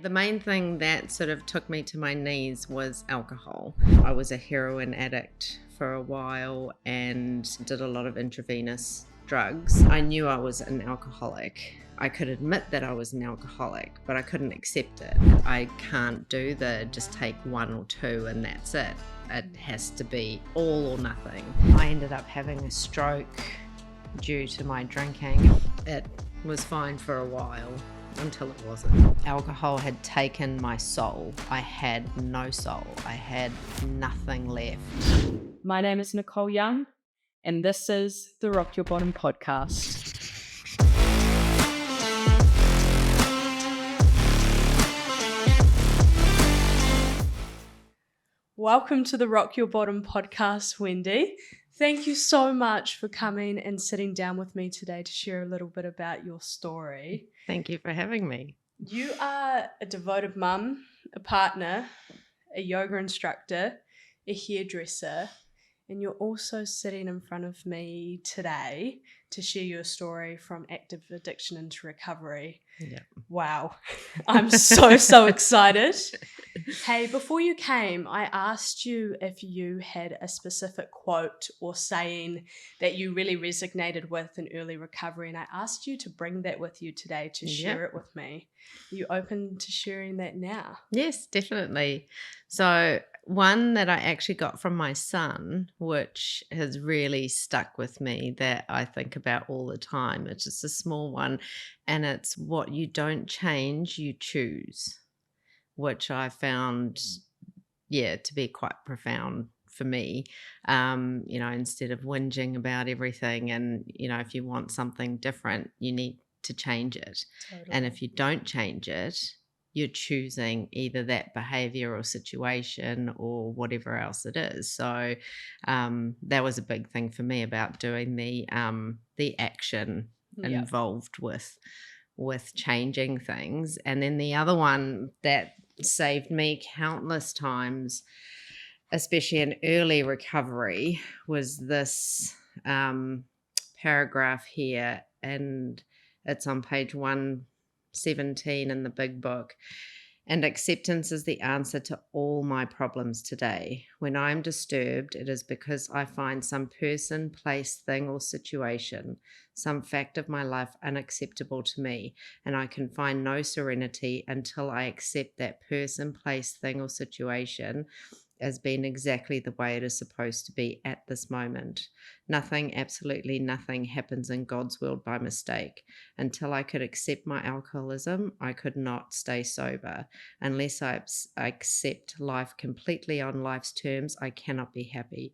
The main thing that sort of took me to my knees was alcohol. I was a heroin addict for a while and did a lot of intravenous drugs. I knew I was an alcoholic. I could admit that I was an alcoholic, but I couldn't accept it. I can't do the just take one or two and that's it. It has to be all or nothing. I ended up having a stroke due to my drinking. It was fine for a while until it wasn't. Alcohol had taken my soul. I had no soul. I had nothing left. My name is Nicole Young, and this is the Rock Your Bottom podcast. Welcome to the Rock Your Bottom podcast, Wendy. Thank you so much for coming and sitting down with me today to share a little bit about your story. Thank you for having me. You are a devoted mum, a partner, a yoga instructor, a hairdresser, and you're also sitting in front of me today to share your story from active addiction into recovery. Yeah. Wow. I'm so excited. Hey, before you came, I asked you if you had a specific quote or saying that you really resonated with in early recovery, and I asked you to bring that with you today to share it with me. Are you open to sharing that now? Yes, definitely. So one that I actually got from my son, which has really stuck with me, that I think about all the time. It's just a small one, and it's what you don't change, you choose, which I found, to be quite profound for me. Instead of whinging about everything and, if you want something different, you need to change it. Totally. And if you don't change it, you're choosing either that behavior or situation or whatever else it is. So that was a big thing for me about doing the action involved with changing things. And then the other one that saved me countless times, especially in early recovery, was this paragraph here, and it's on page 117 in the big book. And acceptance is the answer to all my problems today. When I'm disturbed, it is because I find some person, place, thing, or situation, some fact of my life unacceptable to me, and I can find no serenity until I accept that person, place, thing, or situation as being exactly the way it is supposed to be at this moment. Nothing, absolutely nothing, happens in God's world by mistake. Until I could accept my alcoholism, I could not stay sober. Unless I accept life completely on life's terms, I cannot be happy.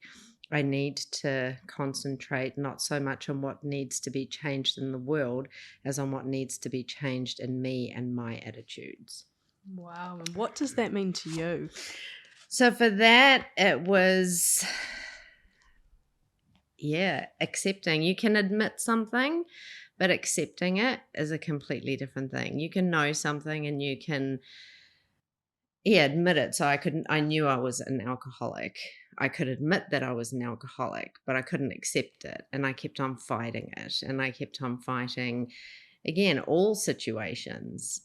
I need to concentrate not so much on what needs to be changed in the world as on what needs to be changed in me and my attitudes. Wow. And what does that mean to you? So for that, it was, accepting. You can admit something, but accepting it is a completely different thing. You can know something and you can, admit it. So I knew I was an alcoholic. I could admit that I was an alcoholic, but I couldn't accept it. And I kept on fighting it. And I kept on fighting, again, all situations.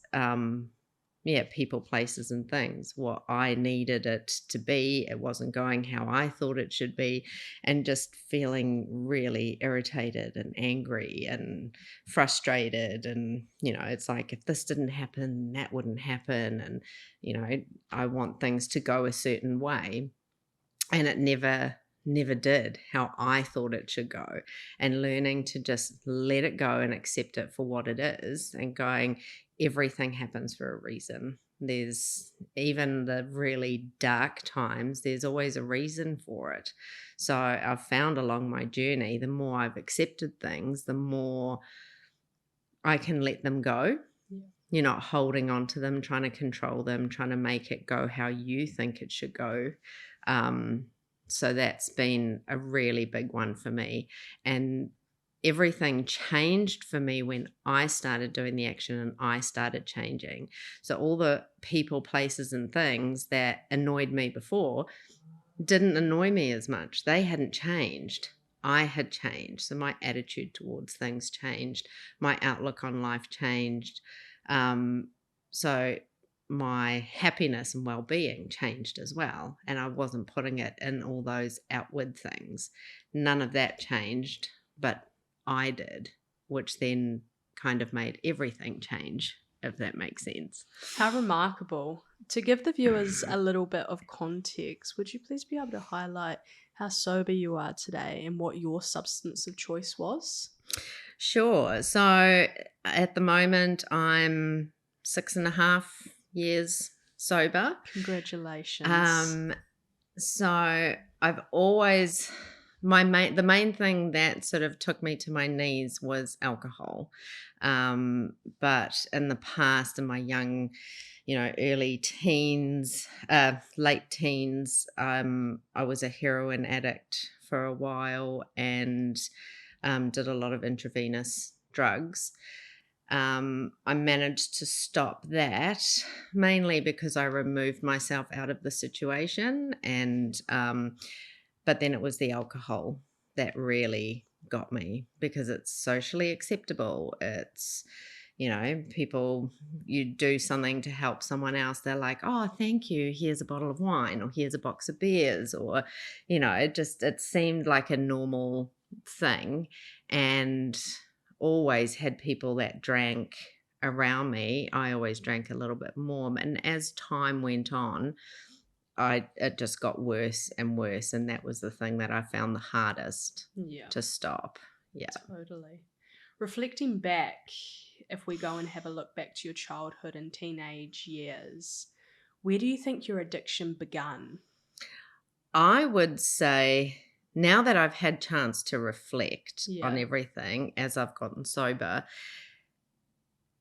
People, places, and things, what I needed it to be. It wasn't going how I thought it should be, and just feeling really irritated and angry and frustrated. And, it's like, if this didn't happen, that wouldn't happen. And, I want things to go a certain way. And it never did how I thought it should go, and learning to just let it go and accept it for what it is, and going, everything happens for a reason. There's even the really dark times, there's always a reason for it. So I've found along my journey, the more I've accepted things, the more I can let them go. You're not holding on to them, trying to control them, trying to make it go how you think it should go. So that's been a really big one for me. And everything changed for me when I started doing the action and I started changing. So all the people, places, and things that annoyed me before didn't annoy me as much. They hadn't changed. I had changed. So my attitude towards things changed. My outlook on life changed. So my happiness and well-being changed as well, and I wasn't putting it in all those outward things. None of that changed, but I did, which then kind of made everything change, if that makes sense. How remarkable. To give the viewers a little bit of context, would you please be able to highlight how sober you are today and what your substance of choice was? Sure. So at the moment, I'm 6.5 years sober. Congratulations. So I've always the main thing that sort of took me to my knees was alcohol. But in the past, in my young, early teens, late teens, I was a heroin addict for a while and did a lot of intravenous drugs. I managed to stop that mainly because I removed myself out of the situation, and but then it was the alcohol that really got me because it's socially acceptable. It's, people, you do something to help someone else, they're like, oh, thank you, here's a bottle of wine, or here's a box of beers, or, it seemed like a normal thing, and always had people that drank around me. I always drank a little bit more, and as time went on, it just got worse and worse, and that was the thing that I found the hardest to stop. Yeah. Totally. Reflecting back, if we go and have a look back to your childhood and teenage years, where do you think your addiction began? I would say, now that I've had chance to reflect on everything as I've gotten sober,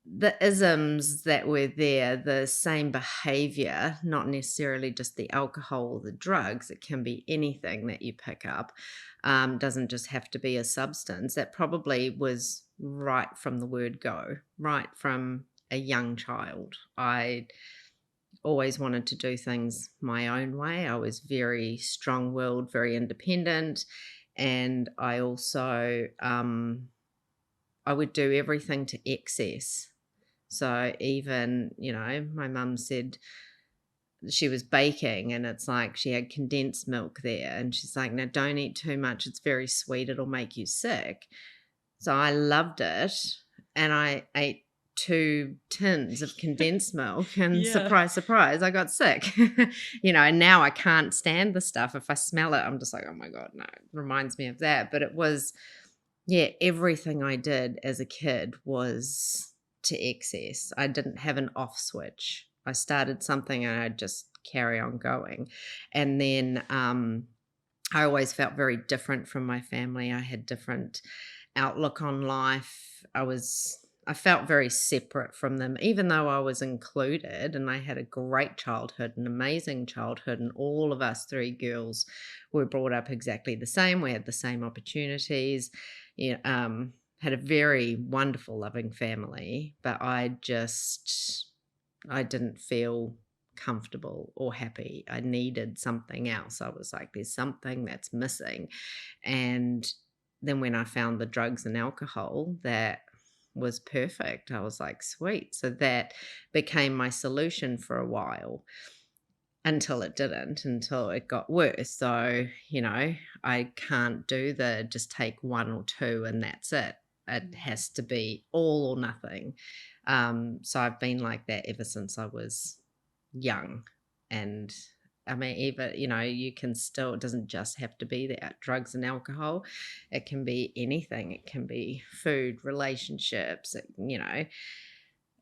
the isms that were there, the same behavior, not necessarily just the alcohol or the drugs, it can be anything that you pick up, doesn't just have to be a substance. That probably was right from the word go, right from a young child. I always wanted to do things my own way. I was very strong-willed, very independent, and I also I would do everything to excess. So even, my mum said she was baking and it's like she had condensed milk there, and she's like, no, don't eat too much. It's very sweet. It'll make you sick. So I loved it, and I ate 2 tins of condensed milk, and surprise, surprise, I got sick. And now I can't stand the stuff. If I smell it, I'm just like, oh my God, no, it reminds me of that. But it was, everything I did as a kid was to excess. I didn't have an off switch. I started something and I'd just carry on going. And then I always felt very different from my family. I had different outlook on life. I felt very separate from them, even though I was included, and I had a great childhood, an amazing childhood, and all of us 3 girls were brought up exactly the same. We had the same opportunities. Had a very wonderful, loving family, but I didn't feel comfortable or happy. I needed something else. I was like, there's something that's missing. And then when I found the drugs and alcohol, that was perfect. I was like, sweet. So that became my solution for a while, until it didn't, until it got worse. So, I can't do the just take 1 or 2 and that's it. It has to be all or nothing. So I've been like that ever since I was young. And I mean, even, you can still, it doesn't just have to be that drugs and alcohol. It can be anything. It can be food, relationships,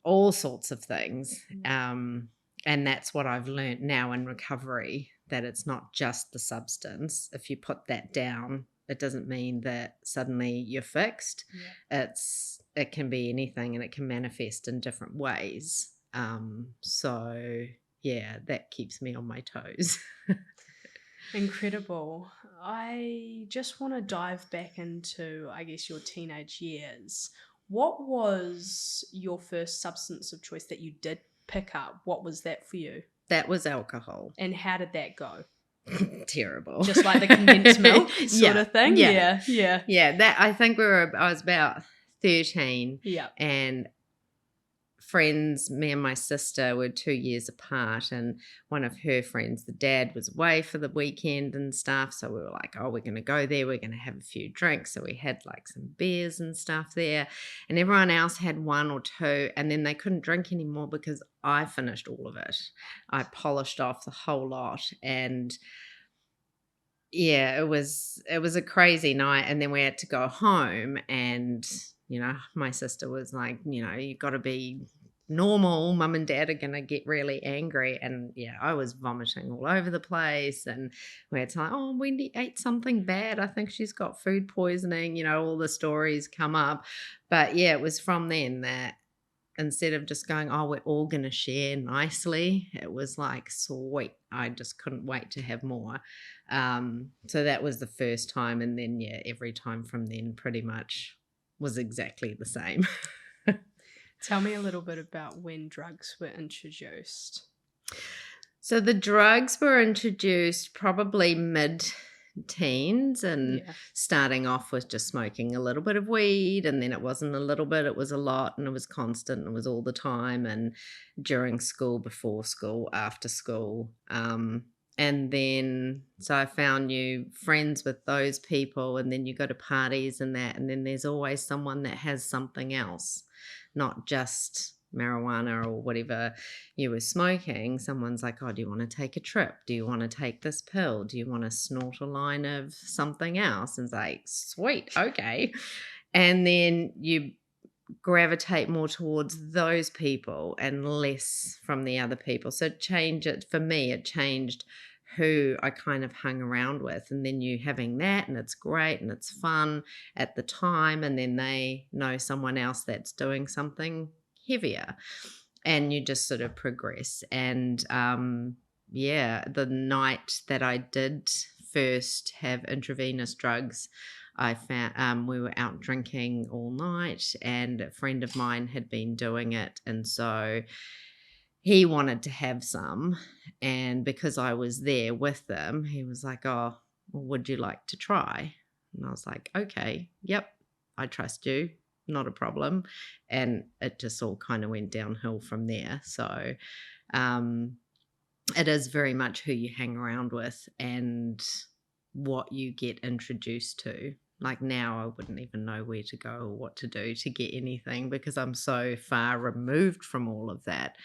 all sorts of things. And that's what I've learned now in recovery, that it's not just the substance. If you put that down, it doesn't mean that suddenly you're fixed. It can be anything, and it can manifest in different ways. So yeah, that keeps me on my toes. Incredible. I just want to dive back into, I guess, your teenage years. What was your first substance of choice that you did pick up? What was that for you? That was alcohol. And how did that go? Terrible. Just like the condensed milk sort of thing? Yeah. That, I think I was about 13. Yeah. And friends, me and my sister were 2 years apart, and one of her friends, the dad was away for the weekend and stuff, so we were like, "Oh, we're gonna go there, we're gonna have a few drinks." So we had, like, some beers and stuff there, and everyone else had 1 or 2, and then they couldn't drink anymore because I finished all of it. I polished off the whole lot, and yeah, it was a crazy night, and then we had to go home, and, my sister was like, "You gotta be normal. Mum and dad are gonna get really angry." And yeah, I was vomiting all over the place, and we had to like, "Oh, Wendy ate something bad. I think she's got food poisoning." All the stories come up. But yeah, it was from then that instead of just going, "Oh, we're all going to share nicely," it was like, sweet. I just couldn't wait to have more. So that was the first time. And then, yeah, every time from then pretty much was exactly the same. Tell me a little bit about when drugs were introduced. So the drugs were introduced probably mid teens, and Yeah. starting off with just smoking a little bit of weed, and then it wasn't a little bit, it was a lot, and it was constant, and it was all the time, and during school, before school, after school. And then so I found new friends with those people, and then you go to parties and that, and then there's always someone that has something else, not just marijuana or whatever you were smoking. Someone's like, "Oh, do you want to take a trip? Do you want to take this pill? Do you want to snort a line of something else?" And it's like, sweet, okay. And then you gravitate more towards those people and less from the other people. So change it for me, it changed who I kind of hung around with. And then you having that, and it's great and it's fun at the time, and then they know someone else that's doing something heavier, and you just sort of progress. And yeah, the night that I did first have intravenous drugs, I found we were out drinking all night, and a friend of mine had been doing it, and so he wanted to have some, and because I was there with them, he was like, "Oh, well, would you like to try?" And I was like, "Okay, yep, I trust you, not a problem." And it just all kind of went downhill from there. So um, it is very much who you hang around with and what you get introduced to. Like now, I wouldn't even know where to go or what to do to get anything because I'm so far removed from all of that.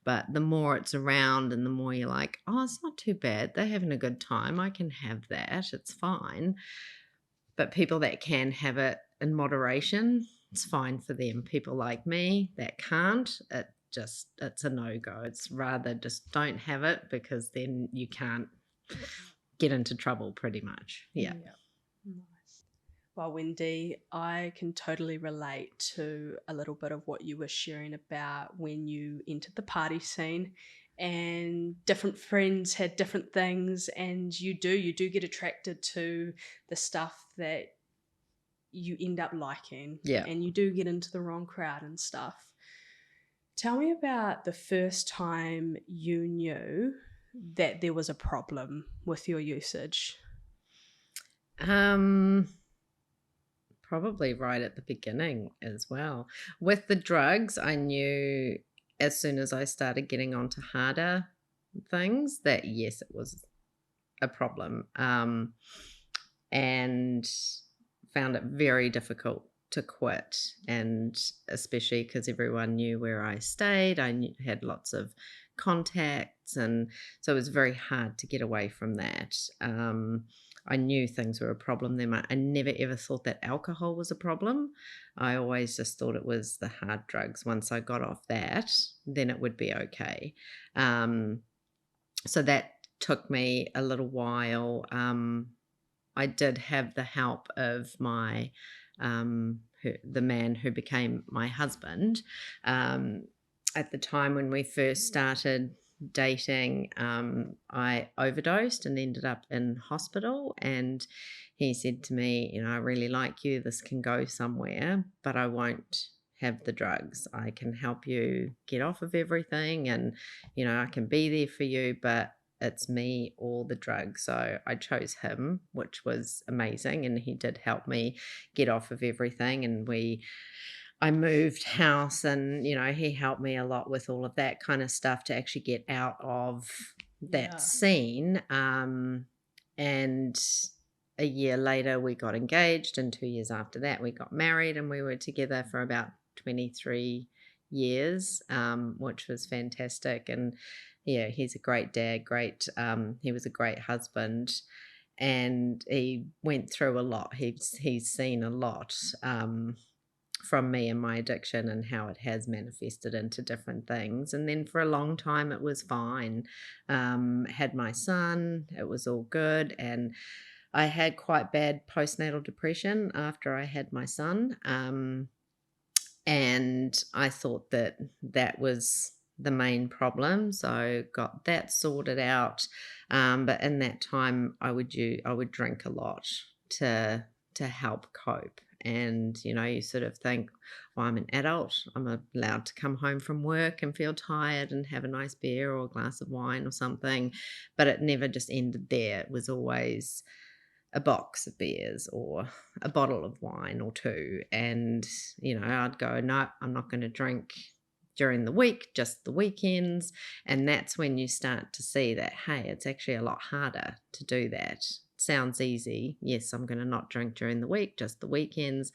But the more it's around and the more you're like, "Oh, it's not too bad. They're having a good time. I can have that. It's fine." But people that can have it in moderation, it's fine for them. People like me that can't, it's a no-go. It's rather just don't have it, because then you can't get into trouble pretty much. Yeah. Nice. Well, Wendy, I can totally relate to a little bit of what you were sharing about when you entered the party scene, and different friends had different things, and you do get attracted to the stuff that you end up liking, Yeah. and you do get into the wrong crowd and stuff. Tell me about the first time you knew that there was a problem with your usage. Um Probably right at the beginning as well. With the drugs, I knew as soon as I started getting onto harder things that yes, it was a problem. And found it very difficult to quit, and especially because everyone knew where I stayed. Had lots of contacts, and so it was very hard to get away from that. I knew things were a problem then. I never ever thought that alcohol was a problem. I always just thought it was the hard drugs. Once I got off that, then it would be okay. So that took me a little while. I did have the help of my the man who became my husband. At the time when we first started dating, I overdosed and ended up in hospital. And he said to me, "I really like you. This can go somewhere, but I won't have the drugs. I can help you get off of everything, and I can be there for you, but it's me or the drug." So I chose him, which was amazing. And he did help me get off of everything. And we I moved house and, he helped me a lot with all of that kind of stuff to actually get out of that Yeah. scene. And a year later, we got engaged, and 2 years after that, we got married, and we were together for about 23 years, which was fantastic. And yeah, he's a great dad, he was a great husband, and he went through a lot. He's seen a lot. From me and my addiction and how it has manifested into different things. And then for a long time, it was fine. Had my son, it was all good. And I had quite bad postnatal depression after I had my son. And I thought that that was the main problem. So got that sorted out. But in that time, I would drink a lot to help cope. And you sort of think, well, I'm an adult. I'm allowed to come home from work and feel tired and have a nice beer or a glass of wine or something. But it never just ended there. It was always a box of beers or a bottle of wine or two. And, I'd go, no, I'm not going to drink during the week, just the weekends. And that's when you start to see that, hey, it's actually a lot harder to do that. Sounds easy. Yes, I'm going to not drink during the week, just the weekends.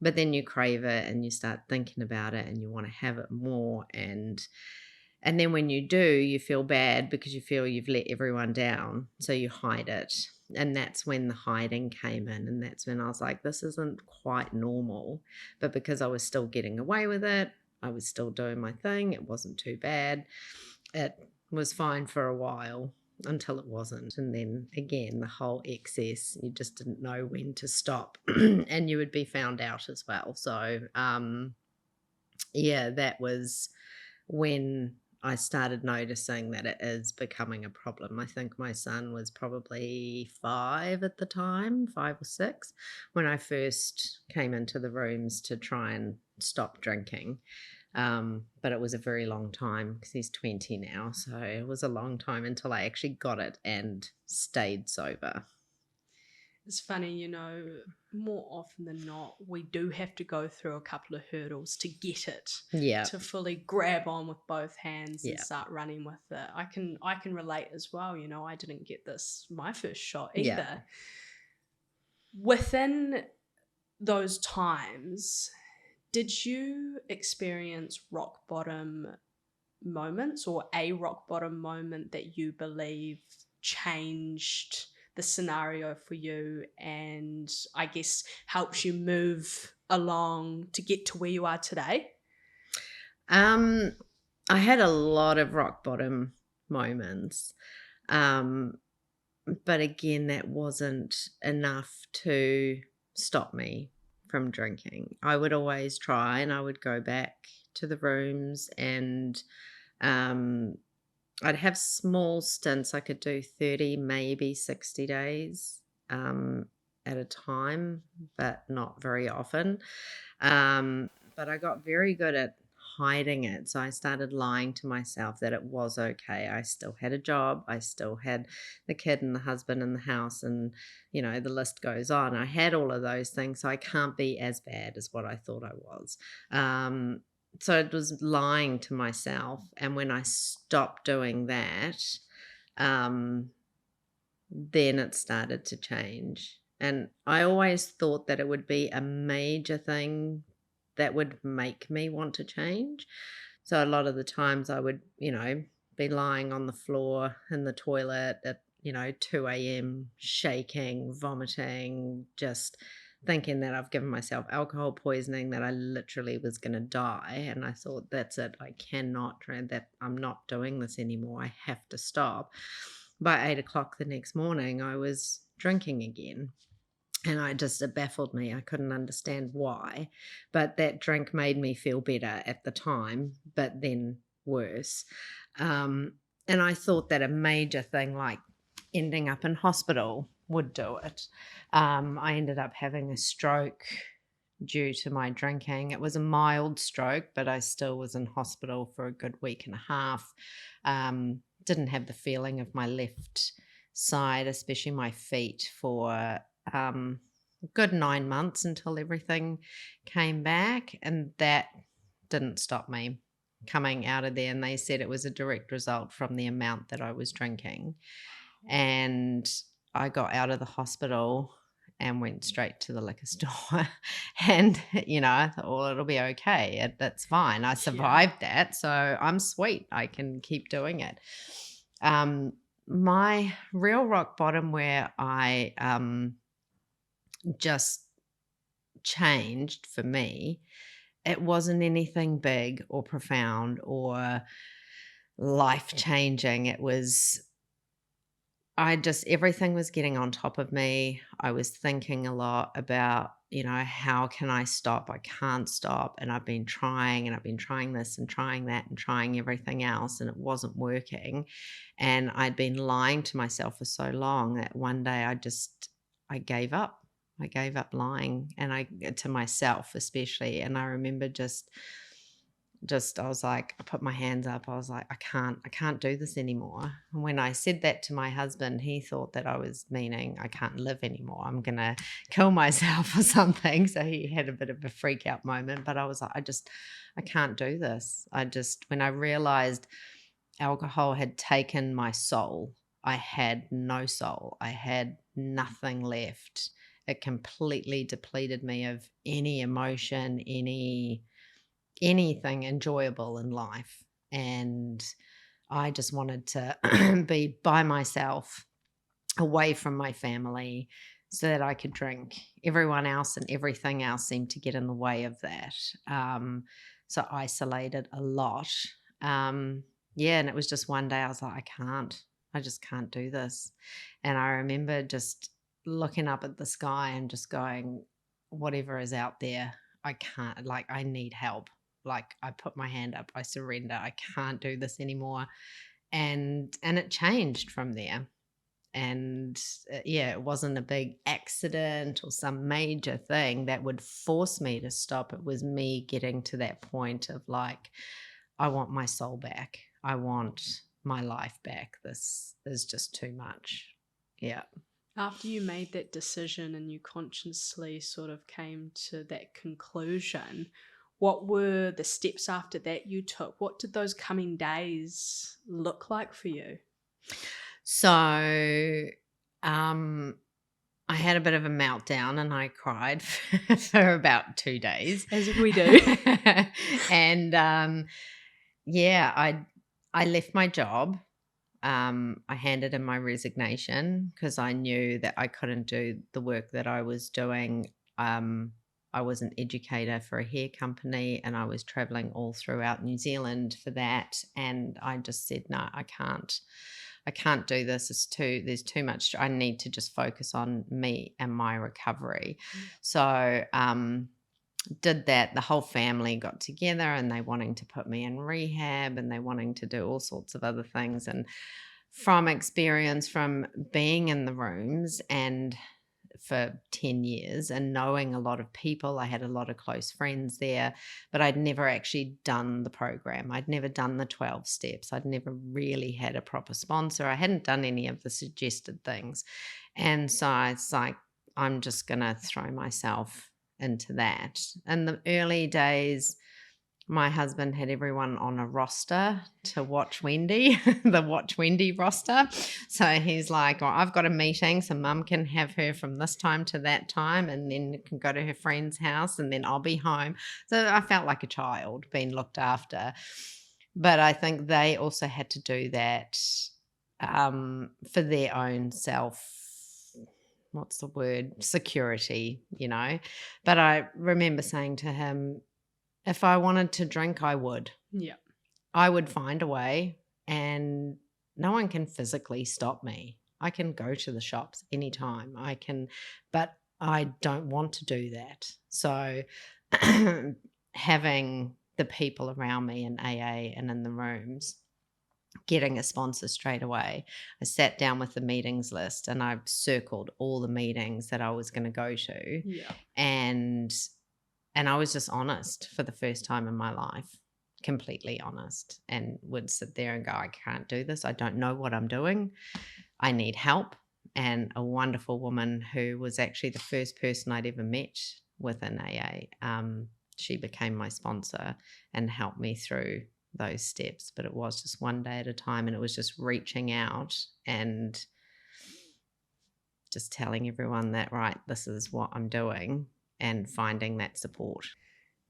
But then you crave it and you start thinking about it and you want to have it more. And then when you do, you feel bad because you feel you've let everyone down. So you hide it. And that's when the hiding came in. And that's when I was like, this isn't quite normal. But because I was still getting away with it, I was still doing my thing. It wasn't too bad. It was fine for a while until it wasn't. And then again, the whole excess, you just didn't know when to stop. And you would be found out as well. So, yeah, that was when I started noticing that it is becoming a problem. I think my son was probably 5 at the time, 5 or 6, when I first came into the rooms to try and stop drinking. But it was a very long time because he's 20 now. So it was a long time until I actually got it and stayed sober. It's funny, more often than not, we do have to go through a couple of hurdles to get it, Yeah. to fully grab on with both hands and Yeah. start running with it. I can relate as well. I didn't get this my first shot Yeah. either. Within those times, did you experience rock bottom moments or a rock bottom moment that you believe changed the scenario for you and I guess helps you move along to get to where you are today? I had a lot of rock bottom moments. Um, but again, that wasn't enough to stop me from drinking. I would always try and I would go back to the rooms and um, I'd have small stints. I could do 30, maybe 60 days at a time, but not very often. But I got very good at hiding it. So I started lying to myself that it was okay. I still had a job. I still had the kid and the husband and the house, and, the list goes on. I had all of those things. So I can't be as bad as what I thought I was. So it was lying to myself. And when I stopped doing that, um, then it started to change. And I always thought that it would be a major thing that would make me want to change. So a lot of the times I would, be lying on the floor in the toilet at, 2 a.m., shaking, vomiting, just thinking that I've given myself alcohol poisoning, that I literally was going to die. And I thought, that's it. I cannot drink that. I'm not doing this anymore. I have to stop. By 8 o'clock the next morning, I was drinking again. And it baffled me. I couldn't understand why. But that drink made me feel better at the time, but then worse. And I thought that a major thing like ending up in hospital would do it. I ended up having a stroke due to my drinking. It was a mild stroke, but I still was in hospital for a good week and a half. Didn't have the feeling of my left side, especially my feet, for good 9 months until everything came back, and that didn't stop me coming out of there. And they said it was a direct result from the amount that I was drinking. And I got out of the hospital and went straight to the liquor store. And, I thought, well, it'll be okay. That's fine. I survived that. So I'm sweet. I can keep doing it. My real rock bottom where I just changed for me, it wasn't anything big or profound or life changing. It was, everything was getting on top of me. I was thinking a lot about, how can I stop? I can't stop. And I've been trying this and trying that and trying everything else, and it wasn't working. And I'd been lying to myself for so long that one day I gave up. I gave up lying, and to myself especially. And I remember just I was like, I put my hands up. I was like, I can't do this anymore. And when I said that to my husband, he thought that I was meaning I can't live anymore. I'm going to kill myself or something. So he had a bit of a freak out moment, but I was like, I can't do this. When I realized alcohol had taken my soul, I had no soul. I had nothing left. It completely depleted me of any emotion, anything enjoyable in life. And I just wanted to be by myself, away from my family, so that I could drink. Everyone else and everything else seemed to get in the way of that. So isolated a lot. And it was just one day I was like, I just can't do this. And I remember just looking up at the sky and just going, whatever is out there, I can't, like, I need help. Like, I put my hand up, I surrender, I can't do this anymore. And it changed from there. And it wasn't a big accident or some major thing that would force me to stop. It was me getting to that point of like, I want my soul back. I want my life back. This is just too much. Yeah. After you made that decision and you consciously sort of came to that conclusion, what were the steps after that you took? What did those coming days look like for you? So I had a bit of a meltdown and I cried for about 2 days. As if we do. And I left my job. I handed in my resignation because I knew that I couldn't do the work that I was doing. I was an educator for a hair company, and I was traveling all throughout New Zealand for that. And I just said, no, I can't do this. There's too much. I need to just focus on me and my recovery. So, did that. The whole family got together and they wanting to put me in rehab and they wanting to do all sorts of other things. And from experience, from being in the rooms and for 10 years and knowing a lot of people, I had a lot of close friends there, but I'd never actually done the program. I'd never done the 12 steps. I'd never really had a proper sponsor. I hadn't done any of the suggested things. And so it's like, I'm just going to throw myself into that. In the early days, my husband had everyone on a roster to watch Wendy, the Watch Wendy roster. So he's like, well, I've got a meeting, so mum can have her from this time to that time and then can go to her friend's house and then I'll be home. So I felt like a child being looked after. But I think they also had to do that for their own security, But I remember saying to him, if I wanted to drink, I would. Yeah. I would find a way, and no one can physically stop me. I can go to the shops anytime. But I don't want to do that. So having the people around me in AA and in the rooms, getting a sponsor straight away. I sat down with the meetings list and I circled all the meetings that I was going to go to. Yeah. And I was just honest for the first time in my life, completely honest, and would sit there and go, I can't do this. I don't know what I'm doing. I need help. and a wonderful woman who was actually the first person I'd ever met within AA. She became my sponsor and helped me through those steps, but it was just one day at a time, and it was just reaching out and just telling everyone that, right, this is what I'm doing, and finding that support.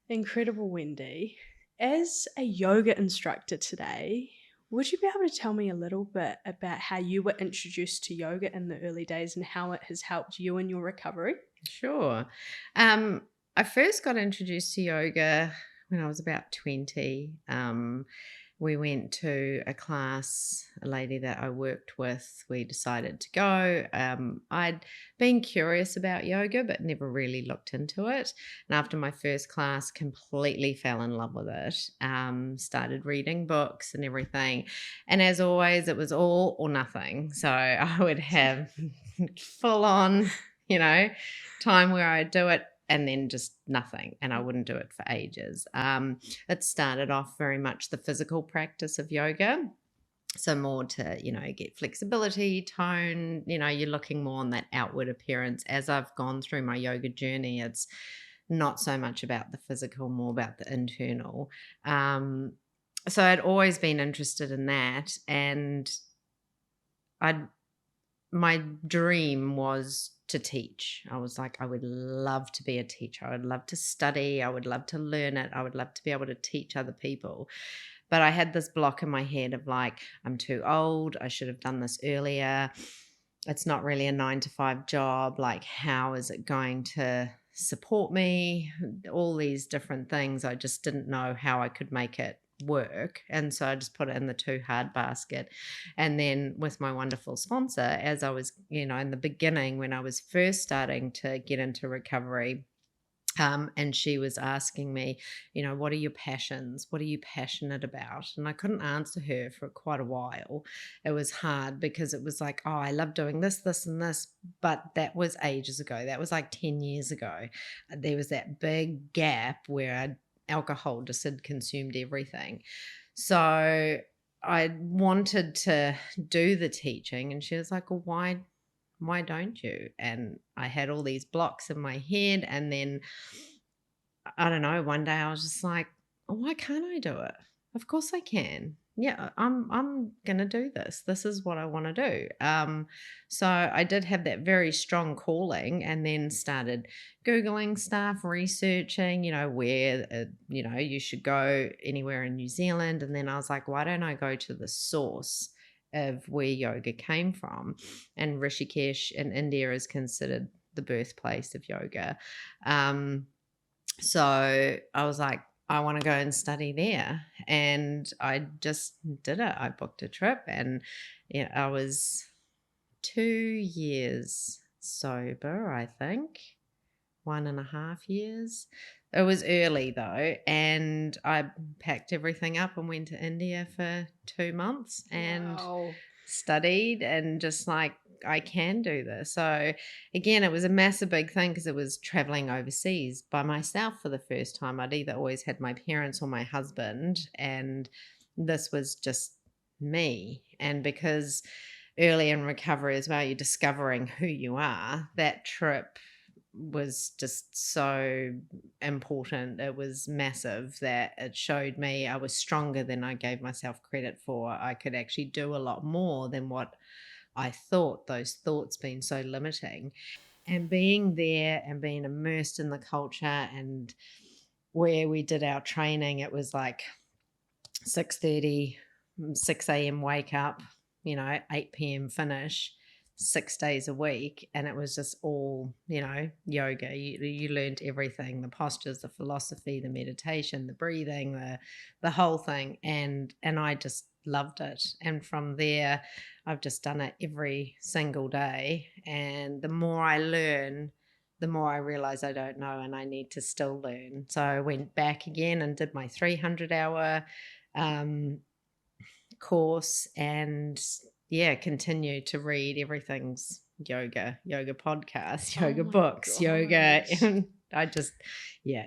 Incredible, Wendy. As a yoga instructor today, would you be able to tell me a little bit about how you were introduced to yoga in the early days and how it has helped you in your recovery? Sure. I first got introduced to yoga when I was about 20. We went to a class, a lady that I worked with, we decided to go. I'd been curious about yoga, but never really looked into it. And after my first class, completely fell in love with it. Started reading books and everything. And as always, it was all or nothing. So I would have full on, time where I'd do it and then just nothing, and I wouldn't do it for ages. It started off very much the physical practice of yoga. So more to, get flexibility, tone, you're looking more on that outward appearance. As I've gone through my yoga journey, it's not so much about the physical, more about the internal. So I'd always been interested in that, and my dream was to teach. I was like, I would love to be a teacher. I would love to study. I would love to learn it. I would love to be able to teach other people. But I had this block in my head of like, I'm too old. I should have done this earlier. It's not really a 9-to-5 job. Like, how is it going to support me? All these different things. I just didn't know how I could make it work, and so I just put it in the too hard basket. And then with my wonderful sponsor, as I was in the beginning, when I was first starting to get into recovery, and she was asking me, what are your passions? What are you passionate about? And I couldn't answer her for quite a while. It was hard because it was like, oh, I love doing this, this, and this. But that was ages ago. That was like 10 years ago. There was that big gap where alcohol just had consumed everything. So I wanted to do the teaching, and she was like, well, why don't you? And I had all these blocks in my head, and then I don't know, one day I was just like, oh, why can't I do it? Of course I can. Yeah, I'm gonna do this. This is what I want to do. So I did have that very strong calling, and then started Googling stuff, researching, where you should go anywhere in New Zealand. And then I was like, why don't I go to the source of where yoga came from? And Rishikesh in India is considered the birthplace of yoga. So I was like, I want to go and study there. And I just did it. I booked a trip, and I was 2 years sober, I think, 1.5 years. It was early though. And I packed everything up and went to India for 2 months and Wow. studied, and just like, I can do this. So again, it was a massive big thing because it was traveling overseas by myself for the first time. I'd either always had my parents or my husband, and this was just me. And because early in recovery as well, you're discovering who you are, that trip was just so important. It was massive, that it showed me I was stronger than I gave myself credit for. I could actually do a lot more than what I thought, those thoughts being so limiting. And being there and being immersed in the culture, and where we did our training, it was like 6:30, 6 a.m. wake up, 8 p.m. finish, 6 days a week. And it was just all, yoga. You learned everything, the postures, the philosophy, the meditation, the breathing, the whole thing. And I just loved it. And from there, I've just done it every single day. And the more I learn, the more I realize I don't know, and I need to still learn. So I went back again and did my 300-hour course, and continue to read everything's yoga podcasts, Oh yoga my books, yoga. gosh. And I just,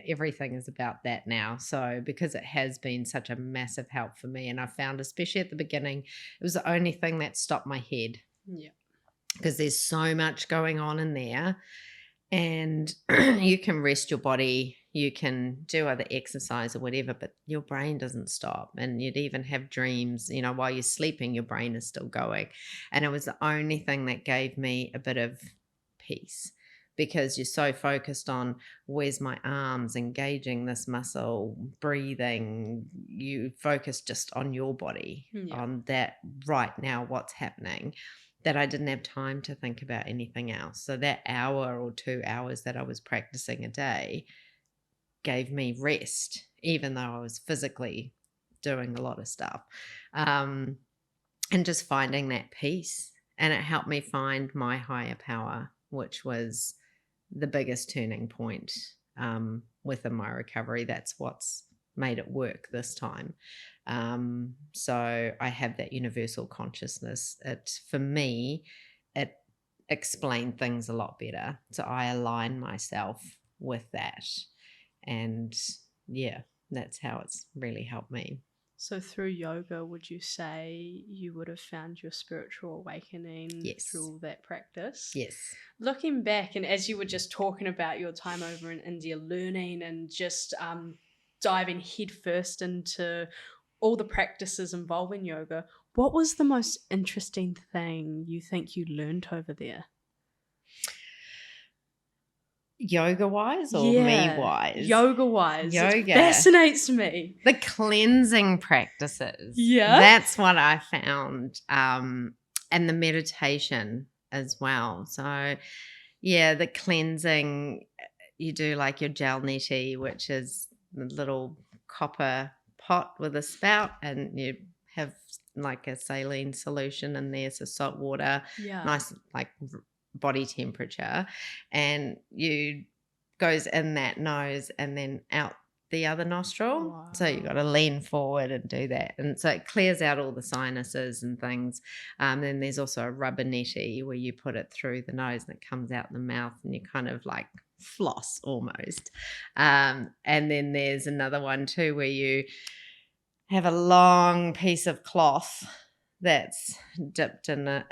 everything is about that now. So because it has been such a massive help for me, and I found, especially at the beginning, it was the only thing that stopped my head. Yeah. because there's so much going on in there. And you can rest your body, you can do other exercise or whatever, but your brain doesn't stop. And you'd even have dreams, while you're sleeping, your brain is still going. And it was the only thing that gave me a bit of peace, because you're so focused on where's my arms, engaging this muscle, breathing. You focus just on your body, on that right now, what's happening, that I didn't have time to think about anything else. So that hour or 2 hours that I was practicing a day gave me rest, even though I was physically doing a lot of stuff. And just finding that peace. And it helped me find my higher power, which was the biggest turning point within my recovery. That's what's made it work this time. So I have that universal consciousness. For me, it explained things a lot better. So I align myself with that. And yeah, that's how it's really helped me. So through yoga, would you say you would have found your spiritual awakening through all that practice? Yes. Looking back, and as you were just talking about your time over in India, learning and just diving headfirst into all the practices involving yoga, what was the most interesting thing you think you learned over there? Yoga-wise or me-wise? Yoga-wise. Yoga. It fascinates me. The cleansing practices. Yeah. That's what I found. And the meditation as well. So, yeah, the cleansing, you do like your gel neti, which is the little copper pot with a spout, and you have like a saline solution in there, so salt water, nice like body temperature, and you goes in that nose and then out the other nostril. Wow. So you got to lean forward and do that, and so it clears out all the sinuses and things. Then there's also a rubber neti where you put it through the nose and it comes out the mouth, and you kind of like floss almost. And then there's another one too where you have a long piece of cloth that's dipped in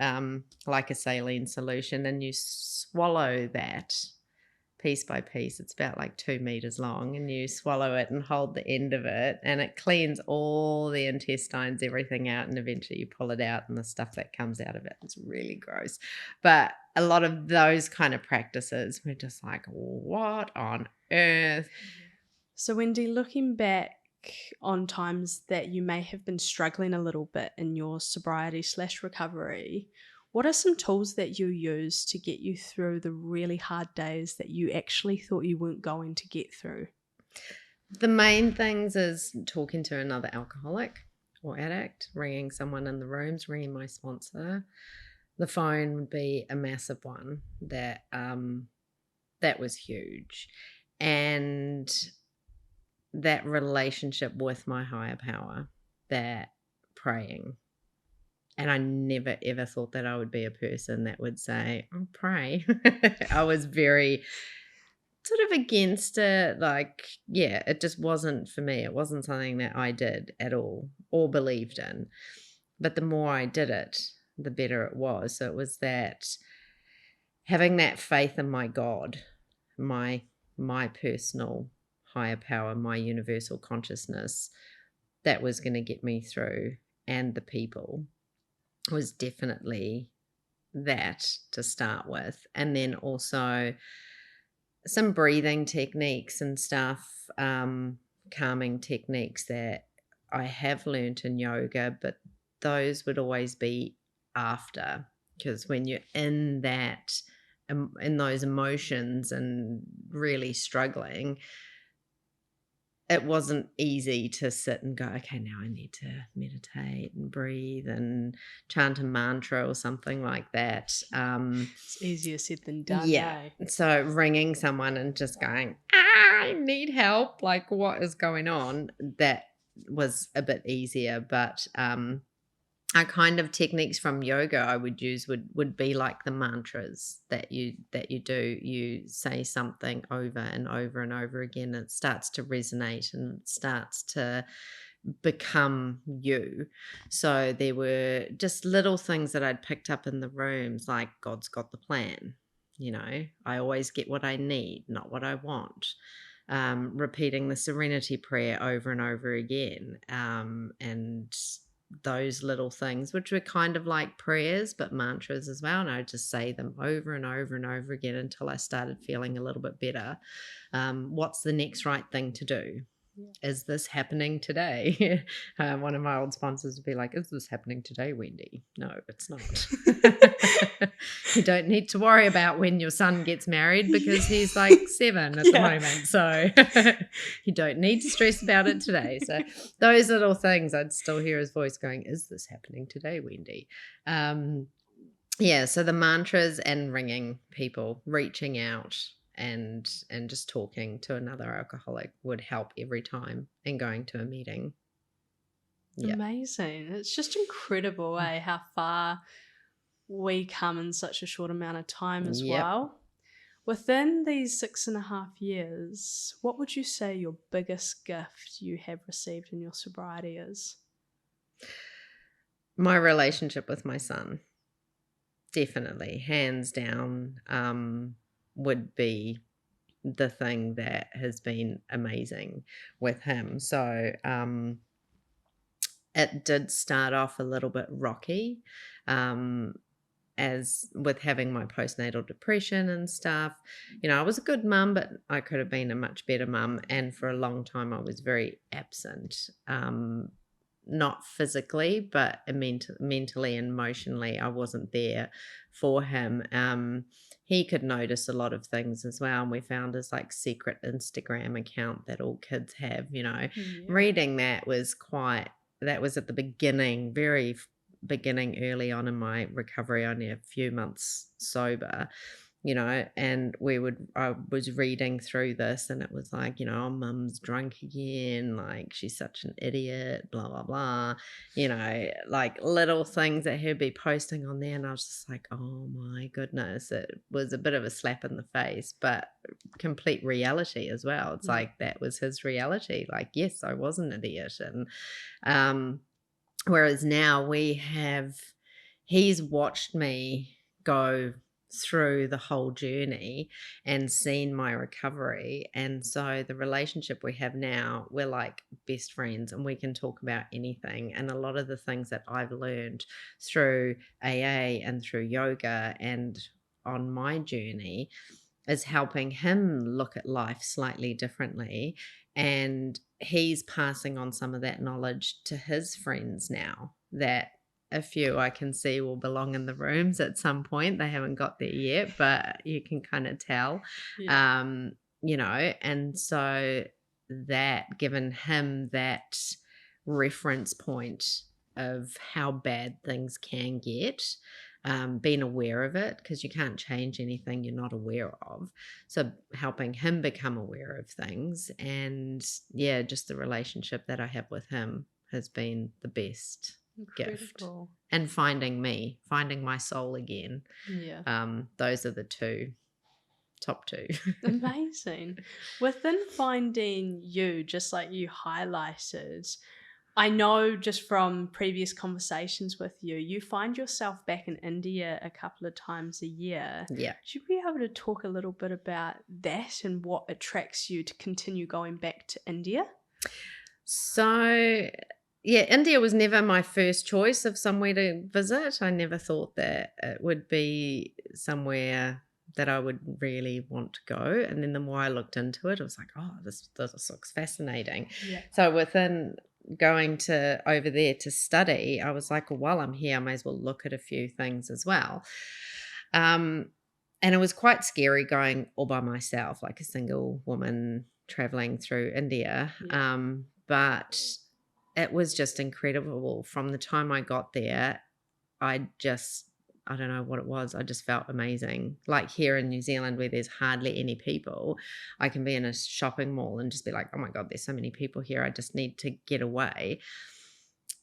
like a saline solution, and you swallow that piece by piece. It's about like 2 meters long, and you swallow it and hold the end of it, and it cleans all the intestines, everything out, and eventually you pull it out, and the stuff that comes out of it is really gross. But a lot of those kind of practices, we're just like, what on earth? So Wendy, looking back on times that you may have been struggling a little bit in your sobriety/recovery, what are some tools that you use to get you through the really hard days that you actually thought you weren't going to get through? The main things is talking to another alcoholic or addict, ringing someone in the rooms, ringing my sponsor. The phone would be a massive one. That was huge. And that relationship with my higher power, that praying. And I never, ever thought that I would be a person that would say, oh, pray. I was very sort of against it. Like, yeah, it just wasn't for me. It wasn't something that I did at all or believed in. But the more I did it, the better it was. So it was that having that faith in my God, my personal higher power, my universal consciousness, that was going to get me through. And the people was definitely that to start with. And then also some breathing techniques and stuff, calming techniques that I have learnt in yoga, but those would always be after, because when you're in that, in those emotions and really struggling, it wasn't easy to sit and go, okay, now I need to meditate and breathe and chant a mantra or something like that. It's easier said than done. Yeah. So ringing someone and just going, I need help, like what is going on, that was a bit easier. But our kind of techniques from yoga I would use would be like the mantras that you do. You say something over and over and over again, and it starts to resonate and it starts to become you. So there were just little things that I'd picked up in the rooms, like God's got the plan. I always get what I need, not what I want. Repeating the serenity prayer over and over again. And those little things, which were kind of like prayers, but mantras as well. And I would just say them over and over and over again until I started feeling a little bit better. What's the next right thing to do? Is this happening today? One of my old sponsors would be like, is this happening today, Wendy? No, it's not. You don't need to worry about when your son gets married because he's like 7 at the moment. So you don't need to stress about it today. So those little things, I'd still hear his voice going, is this happening today, Wendy? So the mantras and ringing people, reaching out and just talking to another alcoholic would help every time, and going to a meeting. Amazing. It's just incredible, how far we come in such a short amount of time as well. Within these 6.5 years, what would you say your biggest gift you have received in your sobriety is? My relationship with my son, definitely, hands down, would be the thing that has been amazing with him. So it did start off a little bit rocky, as with having my postnatal depression and stuff. I was a good mum, but I could have been a much better mum. And for a long time, I was very absent. Not physically, but mentally and emotionally, I wasn't there for him. He could notice a lot of things as well. And we found his like secret Instagram account that all kids have, reading that was at the beginning, very beginning, early on in my recovery, only a few months sober, and I was reading through this, and it was like, oh, mum's drunk again, like she's such an idiot, blah, blah, blah, like little things that he'd be posting on there. And I was just like, oh my goodness, it was a bit of a slap in the face, but complete reality as well. It's like, that was his reality. Like, yes, I was an idiot. And whereas now he's watched me go through the whole journey and seen my recovery. And so the relationship we have now, we're like best friends, and we can talk about anything. And a lot of the things that I've learned through AA and through yoga and on my journey is helping him look at life slightly differently. And he's passing on some of that knowledge to his friends now, that a few I can see will belong in the rooms at some point. They haven't got there yet, but you can kind of tell. And so that, given him that reference point of how bad things can get, being aware of it, because you can't change anything you're not aware of. So helping him become aware of things, and just the relationship that I have with him has been the best gift. And finding my soul again. Those are the top two. Amazing. Within finding you, just like you highlighted, I know just from previous conversations with you, you find yourself back in India a couple of times a year. Yeah. Should we be able to talk a little bit about that and what attracts you to continue going back to India? So, India was never my first choice of somewhere to visit. I never thought that it would be somewhere that I would really want to go. And then the more I looked into it, I was like, oh, this looks fascinating. So within going to over there to study, I was like, well, while I'm here, I may as well look at a few things as well. And it was quite scary going all by myself, like a single woman traveling through India. But it was just incredible. From the time I got there, I don't know what it was. I just felt amazing. Like here in New Zealand, where there's hardly any people, I can be in a shopping mall and just be like, oh my God, there's so many people here. I just need to get away,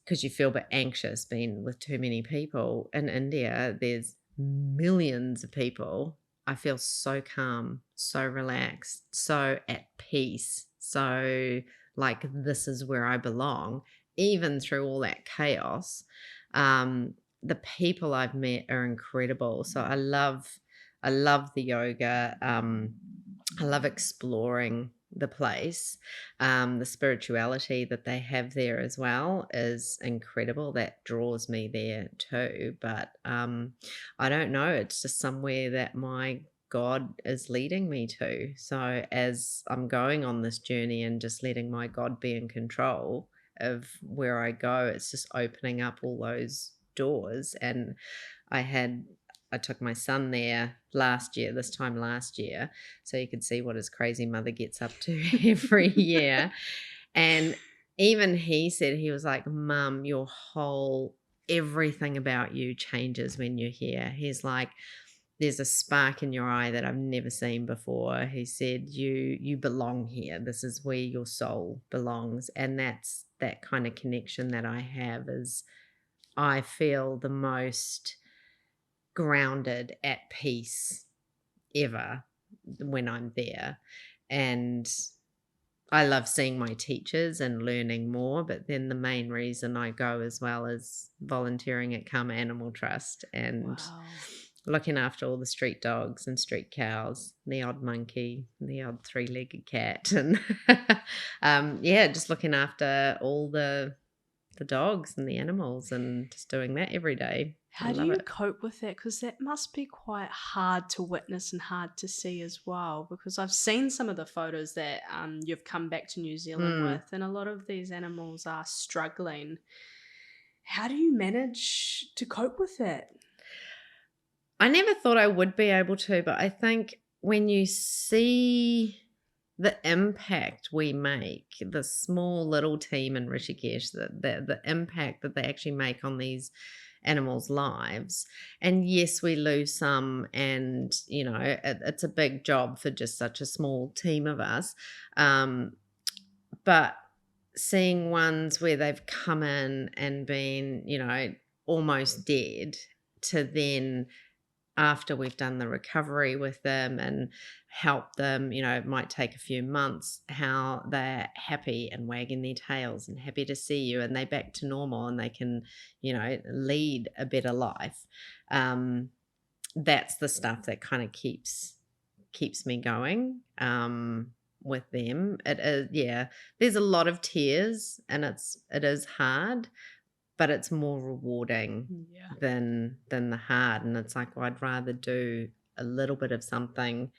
because you feel a bit anxious being with too many people. In India, there's millions of people. I feel so calm, so relaxed, so at peace, so like this is where I belong, even through all that chaos. The people I've met are incredible. So I love the yoga. I love exploring the place. The spirituality that they have there as well is incredible. That draws me there too. But I don't know. It's just somewhere that my God is leading me to. So as I'm going on this journey and just letting my God be in control of where I go, it's just opening up all those doors. And I had I took my son there this time last year, so you could see what his crazy mother gets up to every year. And even he said, he was like, Mum, everything about you changes when you're here. He's like, there's a spark in your eye that I've never seen before. He said, you belong here. This is where your soul belongs. And that's that kind of connection that I have. Is I feel the most grounded, at peace ever when I'm there. And I love seeing my teachers and learning more, but then the main reason I go as well is volunteering at Karma Animal Trust and Wow. looking after all the street dogs and street cows, the odd monkey, the odd three-legged cat, and just looking after all the dogs and the animals and just doing that every day. I How do love you it. cope with that? Because that must be quite hard to witness and hard to see as well. Because I've seen some of the photos that you've come back to New Zealand Mm. with, and a lot of these animals are struggling. How do you manage to cope with that? I never thought I would be able to, but I think when you see the impact we make, the small little team in Rishikesh, the impact that they actually make on these animals' lives. And yes, we lose some, and it's a big job for just such a small team of us. But seeing ones where they've come in and been, almost dead, to then, after we've done the recovery with them and help them, it might take a few months, how they're happy and wagging their tails and happy to see you, and they're back to normal and they can, lead a better life. That's the stuff that kind of keeps me going with them. It is, yeah, there's a lot of tears and it is hard, but it's more rewarding Yeah. than the hard. And it's like, well, I'd rather do a little bit of something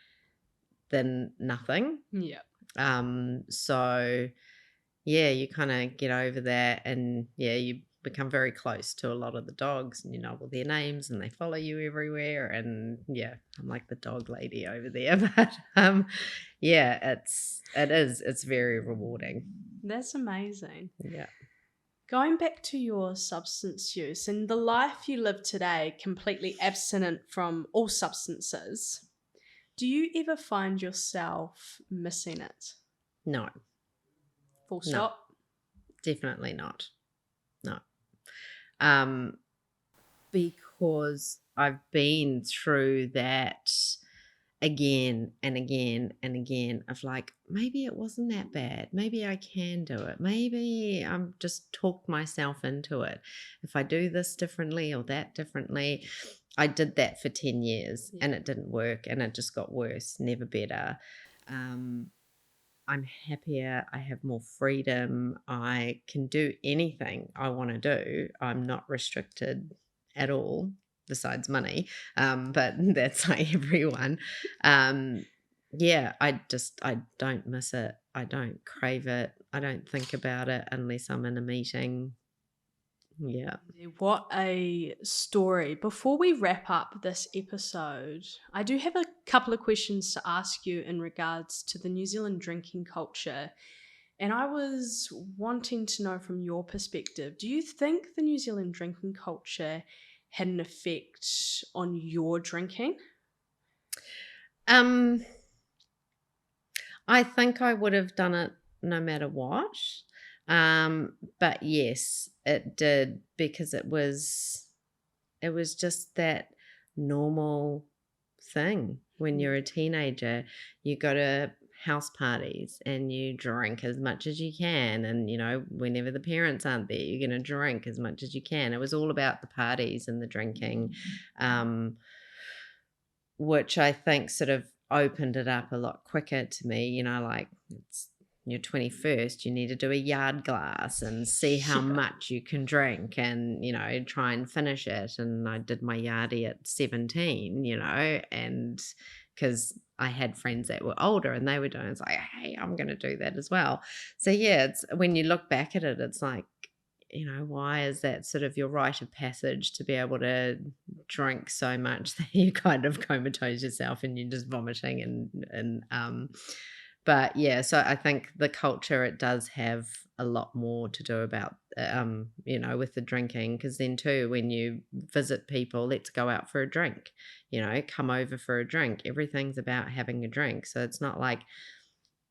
than nothing. Yeah. So yeah, you kind of get over that, and yeah, you become very close to a lot of the dogs, and you know all their names, and they follow you everywhere. And yeah, I'm like the dog lady over there. But yeah, it's very rewarding. That's amazing. Yeah. Going back to your substance use and the life you live today, completely abstinent from all substances, do you ever find yourself missing it? No, Full no, stop? definitely not. No. Um, because I've been through that again and again and again of like, maybe it wasn't that bad. Maybe I can do it. Maybe I'm just talked myself into it. If I do this differently or that differently. I did that for 10 years and it didn't work, and it just got worse, never better. I'm happier. I have more freedom. I can do anything I want to do. I'm not restricted at all, besides money. But that's like everyone. Yeah, I don't miss it. I don't crave it. I don't think about it unless I'm in a meeting. Yeah. What a story. Before we wrap up this episode, I do have a couple of questions to ask you in regards to the New Zealand drinking culture. And I was wanting to know from your perspective, do you think the New Zealand drinking culture had an effect on your drinking? I think I would have done it no matter what. But yes, it did, because it was just that normal thing when you're a teenager. You got to house parties and you drink as much as you can, and whenever the parents aren't there, you're going to drink as much as you can. It was all about the parties and the drinking, which I think sort of opened it up a lot quicker to me. Like, it's your 21st, you need to do a yard glass and see how Yeah. much you can drink, and try and finish it. And I did my yardie at 17, and because I had friends that were older and they were doing it, it's like, hey, I'm going to do that as well. So yeah, it's when you look back at it, it's like, why is that sort of your rite of passage to be able to drink so much that you kind of comatose yourself and you're just vomiting, but yeah, so I think the culture, it does have a lot more to do about with the drinking, because then too, when you visit people, let's go out for a drink, come over for a drink. Everything's about having a drink. So it's not like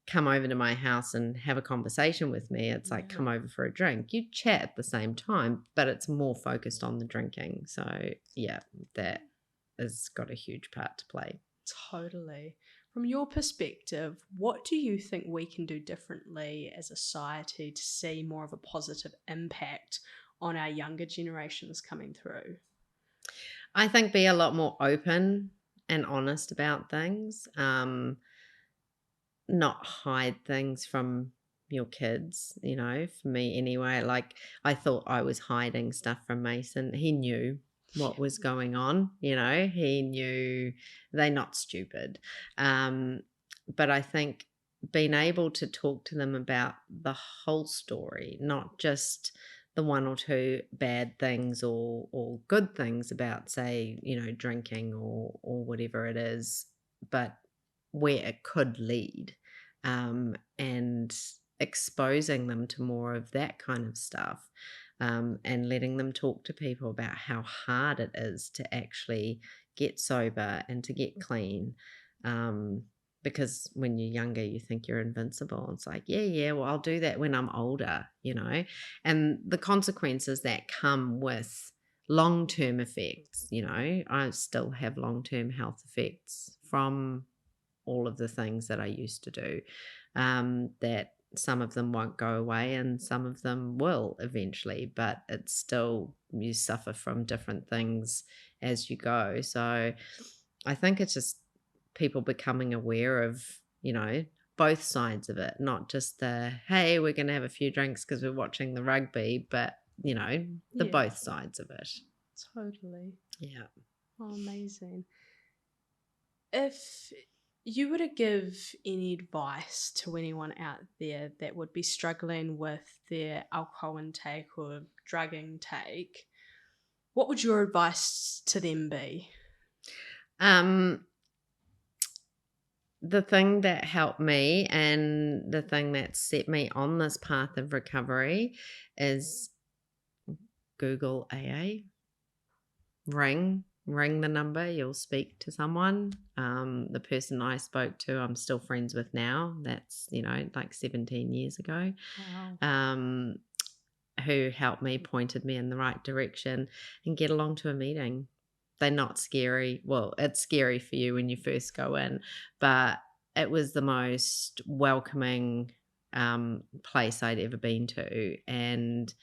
come over to my house and have a conversation with me. It's like, come over for a drink. You chat at the same time, but it's more focused on the drinking. So yeah, that has got a huge part to play. Totally. From your perspective, what do you think we can do differently as a society to see more of a positive impact on our younger generations coming through? I think be a lot more open and honest about things. Not hide things from your kids, for me anyway. Like, I thought I was hiding stuff from Mason. He knew what was going on, he knew. They're not stupid. But I think being able to talk to them about the whole story, not just the one or two bad things or good things about, say, drinking or whatever it is, but where it could lead, and exposing them to more of that kind of stuff, and letting them talk to people about how hard it is to actually get sober and to get clean. Because when you're younger, you think you're invincible. It's like, yeah, well, I'll do that when I'm older, and the consequences that come with long-term effects. I still have long-term health effects from all of the things that I used to do, that some of them won't go away and some of them will eventually, but it's still, you suffer from different things as you go. So I think it's just people becoming aware of, both sides of it, not just the, hey, we're going to have a few drinks because we're watching the rugby, but, the both sides of it. Totally. Yeah. Oh, amazing. If you were to give any advice to anyone out there that would be struggling with their alcohol intake or drug intake, what would your advice to them be? The thing that helped me and the thing that set me on this path of recovery is Google AA. Ring the number, you'll speak to someone. The person I spoke to, I'm still friends with now. That's, like 17 years ago. Wow. Who helped me, pointed me in the right direction, and get along to a meeting. They're not scary. Well, it's scary for you when you first go in, but it was the most welcoming place I'd ever been to. And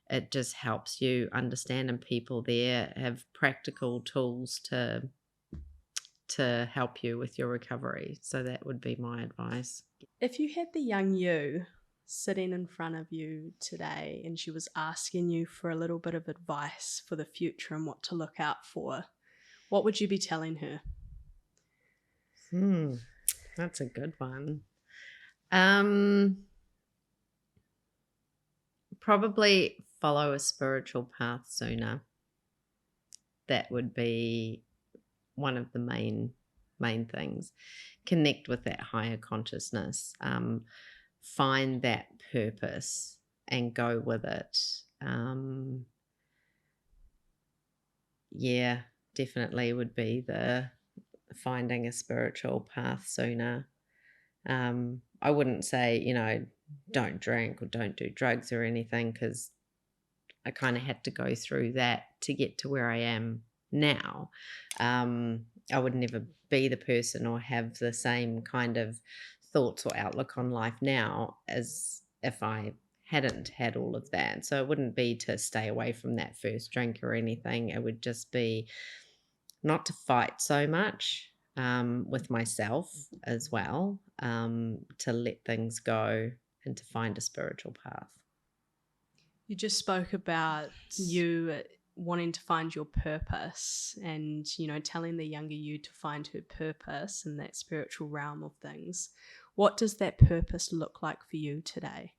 it just helps you understand, and people there have practical tools to help you with your recovery. So that would be my advice. If you had the young you sitting in front of you today and she was asking you for a little bit of advice for the future and what to look out for, what would you be telling her? That's a good one. Probably follow a spiritual path sooner. That would be one of the main things. Connect with that higher consciousness. Find that purpose and go with it. Yeah, definitely would be the finding a spiritual path sooner. I wouldn't say, don't drink or don't do drugs or anything, because I kind of had to go through that to get to where I am now. I would never be the person or have the same kind of thoughts or outlook on life now as if I hadn't had all of that. So it wouldn't be to stay away from that first drink or anything. It would just be not to fight so much with myself as well, to let things go and to find a spiritual path. You just spoke about you wanting to find your purpose and, telling the younger you to find her purpose in that spiritual realm of things. What does that purpose look like for you today?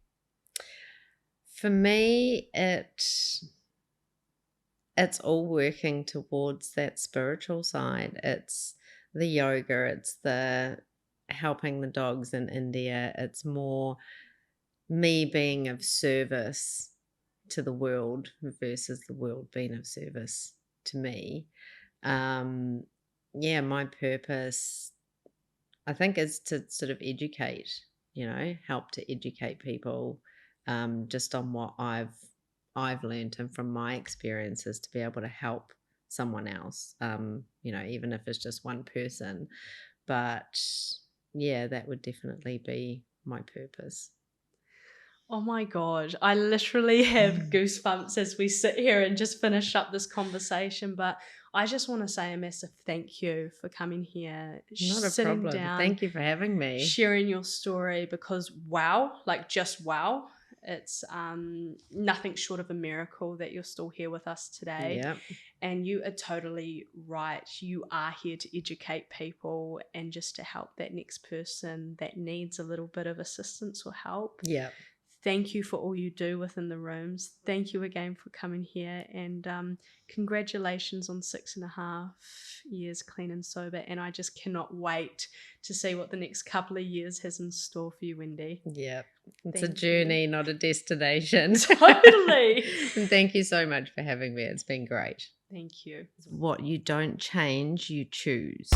For me, it's all working towards that spiritual side. It's the yoga, it's the helping the dogs in India. It's more me being of service to the world versus the world being of service to me. My purpose, I think, is to sort of educate, help to educate people just on what I've learned and from my experiences, to be able to help someone else, even if it's just one person. But yeah, that would definitely be my purpose. Oh my God, I literally have goosebumps as we sit here and just finish up this conversation. But I just want to say a massive thank you for coming here, Not a sitting problem. down, Thank you for having me. sharing your story, because wow, like just wow. It's nothing short of a miracle that you're still here with us today. Yep. And you are totally right. You are here to educate people and just to help that next person that needs a little bit of assistance or help. Yep. Thank you for all you do within the rooms. Thank you again for coming here, and congratulations on 6.5 years clean and sober. And I just cannot wait to see what the next couple of years has in store for you, Wendy. Yep. It's Thank a journey, not a destination. Totally. And thank you so much for having me. It's been great. Thank you. What you don't change, you choose.